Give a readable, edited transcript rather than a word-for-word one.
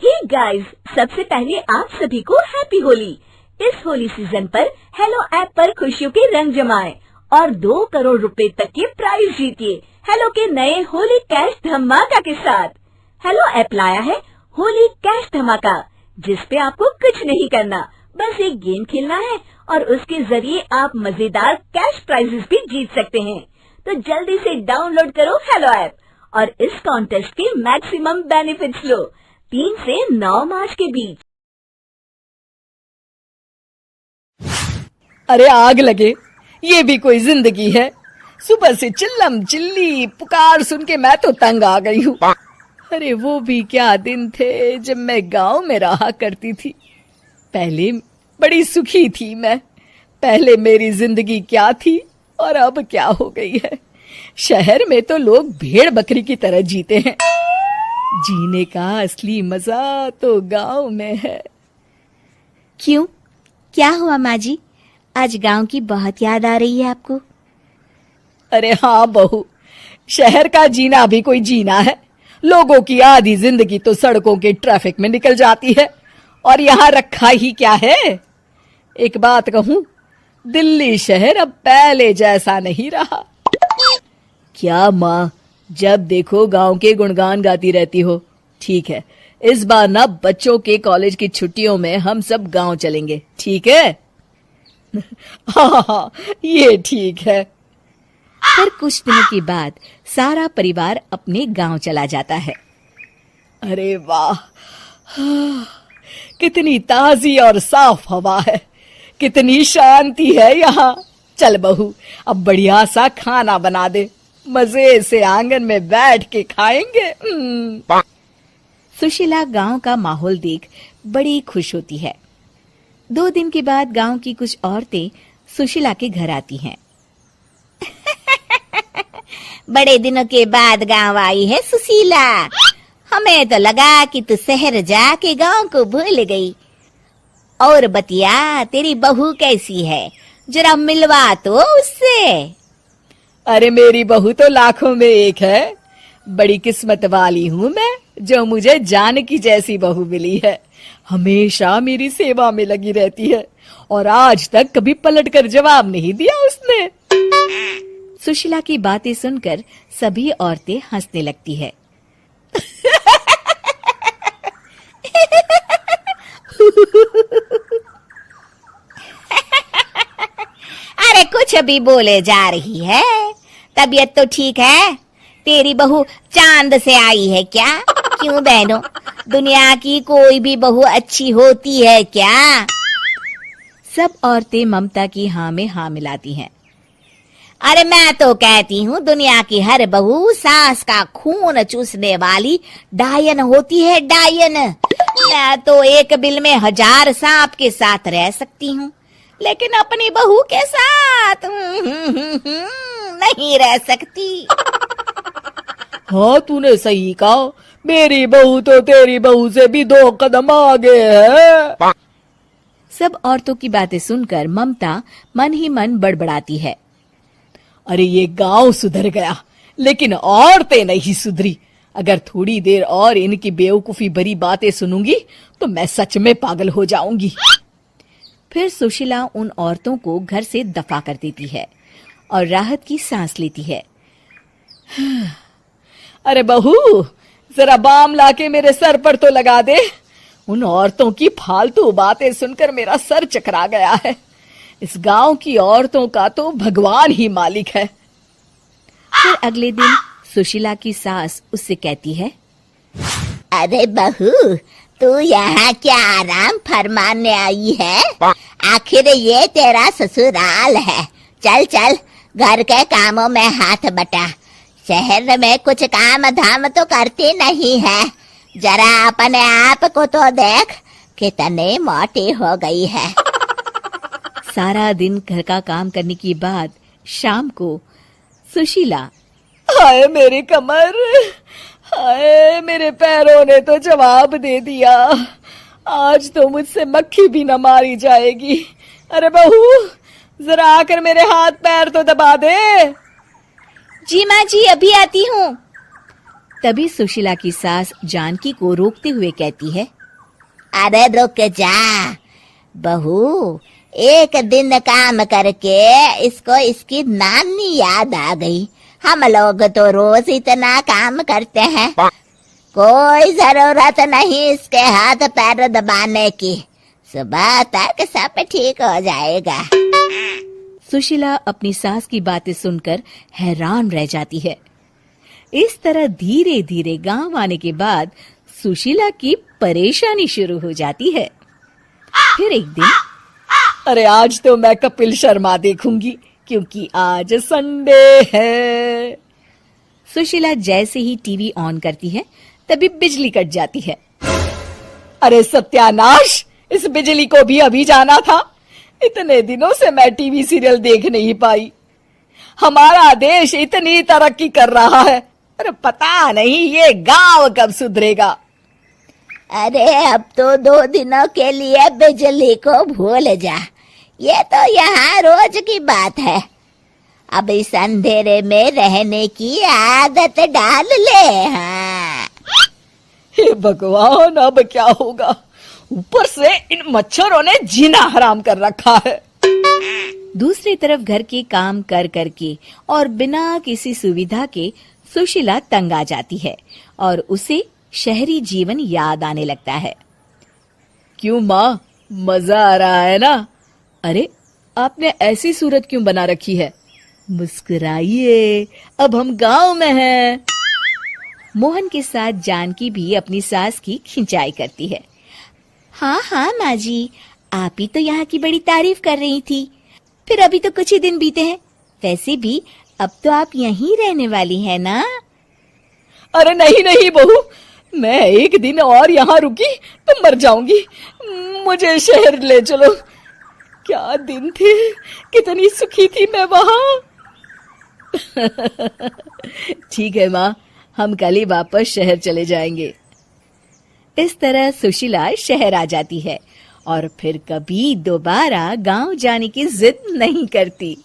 Hey guys, सबसे पहले आप सभी को हैप्पी होली। इस होली सीजन पर हेलो ऐप पर खुशियों के रंग जमाएं और 2 करोड़ रुपए तक के प्राइज जीतिए हेलो के नए होली कैश धमाका के साथ। हेलो ऐप लाया है होली कैश धमाका, जिस पे आपको कुछ नहीं करना, बस एक गेम खेलना है और उसके जरिए आप मजेदार कैश प्राइजेस भी जीत सकते हैं। तो जल्दी से डाउनलोड करो हेलो ऐप और इस कॉन्टेस्ट के मैक्सिमम बेनिफिट्स लो 3 से 9 मार्च के बीच। अरे आग लगे, ये भी कोई जिंदगी है। सुबह से चिल्लम चिल्ली पुकार सुन के मैं तो तंग आ गई हूँ। अरे वो भी क्या दिन थे जब मैं गांव में रहा करती थी। पहले बड़ी सुखी थी मैं। पहले मेरी जिंदगी क्या थी और अब क्या हो गई है। शहर में तो लोग भेड़ बकरी की तरह जीते हैं। जीने का असली मजा तो गांव में है। क्यों, क्या हुआ माँ जी? आज गांव की बहुत याद आ रही है आपको? अरे हाँ बहू, शहर का जीना भी कोई जीना है। लोगों की आधी जिंदगी तो सड़कों के ट्रैफिक में निकल जाती है और यहाँ रखा ही क्या है। एक बात कहूँ, दिल्ली शहर अब पहले जैसा नहीं रहा। क्या माँ, जब देखो गांव के गुणगान गाती रहती हो। ठीक है, इस बार ना बच्चों के कॉलेज की छुट्टियों में हम सब गांव चलेंगे, ठीक है? हाँ, ये ठीक है। फिर कुछ दिनों के बाद सारा परिवार अपने गांव चला जाता है। अरे वाह, कितनी ताजी और साफ हवा है, कितनी शांति है यहाँ। चल बहू, अब बढ़िया सा खाना बना दे, मजे से आंगन में बैठ के खाएंगे। सुशीला गांव का माहौल देख बड़ी खुश होती है। 2 दिन के बाद गांव की कुछ औरतें सुशीला के घर आती हैं। बड़े दिनों के बाद गांव आई है सुशीला। हमें तो लगा कि तू शहर जाके गांव को भूल गई। और बतिया, तेरी बहू कैसी है? जरा मिलवा तो उससे। अरे मेरी बहू तो लाखों में एक है। बड़ी किस्मत वाली हूँ मैं जो मुझे जानकी जैसी बहू मिली है। हमेशा मेरी सेवा में लगी रहती है और आज तक कभी पलटकर जवाब नहीं दिया उसने। सुशीला की बातें सुनकर सभी औरतें हंसने लगती है। अरे कुछ भी बोले जा रही है। तबीयत तो ठीक है? तेरी बहू चांद से आई है क्या? क्यों बहनों, दुनिया की कोई भी बहू अच्छी होती है क्या? सब औरतें ममता की हाँ में हाँ मिलाती हैं। अरे मैं तो कहती हूँ दुनिया की हर बहू सास का खून चूसने वाली डायन होती है, डायन। मैं तो एक बिल में 1000 सांप के साथ रह सकती हूँ, लेकिन अपनी बहू के साथ नहीं रह सकती। हाँ, तूने सही कहा। मेरी बहू तो तेरी बहू से भी 2 कदम आगे है। सब औरतों की बातें सुनकर ममता मन ही मन बड़बड़ाती है। अरे ये गांव सुधर गया, लेकिन औरतें नहीं सुधरी। अगर थोड़ी देर और इनकी बेवकूफी भरी बातें सुनूंगी तो मैं सच में पागल हो जाऊंगी। फिर सुशीला उन औरतों को घर से दफा कर देती है और राहत की सांस लेती है। अरे बहू, जरा बाम लाके मेरे सर पर तो लगा दे। उन औरतों की फालतू बातें सुनकर मेरा सर चकरा गया है। इस गांव की औरतों का तो भगवान ही मालिक है। फिर अगले दिन सुशीला की सास उससे कहती है, अरे बहू, तू यहाँ क्या आराम फरमाने आई है? आखिर ये तेरा ससुराल है। चल चल, घर के कामों में हाथ बटा। शहर में कुछ काम धाम तो करती नहीं है। जरा अपने आप को तो देख, कितनी मोटी हो गई है। सारा दिन घर का काम करने के बाद शाम को सुशीला, हाय मेरी कमर, हाय मेरे पैरों ने तो जवाब दे दिया। आज तो मुझसे मक्खी भी न मारी जाएगी। अरे बहू, जरा आकर मेरे हाथ पैर तो दबा दे। जी माँ जी, अभी आती हूँ। तभी सुशीला की सास जानकी को रोकते हुए कहती है, अरे रुक जा बहू, एक दिन काम करके इसको इसकी नानी याद आ गई। हम लोग तो रोज इतना काम करते हैं, कोई जरूरत नहीं इसके हाथ पैर दबाने की। सुबह तक सब ठीक हो जाएगा। सुशीला अपनी सास की बातें सुनकर हैरान रह जाती है। इस तरह धीरे धीरे गांव आने के बाद सुशीला की परेशानी शुरू हो जाती है। फिर एक दिन, अरे आज तो मैं कपिल शर्मा देखूंगी क्योंकि आज संडे है। सुशीला जैसे ही टीवी ऑन करती है तभी बिजली कट जाती है। अरे सत्यानाश, इस बिजली को भी अभी जाना था। इतने दिनों से मैं टीवी सीरियल देख नहीं पाई। हमारा देश इतनी तरक्की कर रहा है, अरे पता नहीं ये गांव कब सुधरेगा। अरे अब तो 2 दिनों के लिए बिजली को भूल जा, ये तो यहाँ रोज की बात है। अब इस अंधेरे में रहने की आदत डाल ले। हाँ। हे भगवान, अब क्या होगा? ऊपर से इन मच्छरों ने जीना हराम कर रखा है। दूसरी तरफ घर के काम कर करके और बिना किसी सुविधा के सुशीला तंग आ जाती है और उसे शहरी जीवन याद आने लगता है। क्यों माँ, मजा आ रहा है ना? अरे आपने ऐसी सूरत क्यों बना रखी है? मुस्कुराइए, अब हम गांव में हैं। मोहन के साथ जानकी भी अपनी सास की खिंचाई करती है। हाँ हाँ माँ जी, आप ही तो यहाँ की बड़ी तारीफ कर रही थी। फिर अभी तो कुछ ही दिन बीते हैं, वैसे भी अब तो आप यहीं रहने वाली है ना? अरे नहीं नहीं बहू, मैं एक दिन और यहाँ रुकी तो मर जाऊंगी। मुझे शहर ले चलो। क्या दिन थे, कितनी सुखी थी मैं वहां। ठीक है माँ, हम कल ही वापस शहर चले जाएंगे। इस तरह सुशीला शहर आ जाती है और फिर कभी दोबारा गांव जाने की जिद नहीं करती।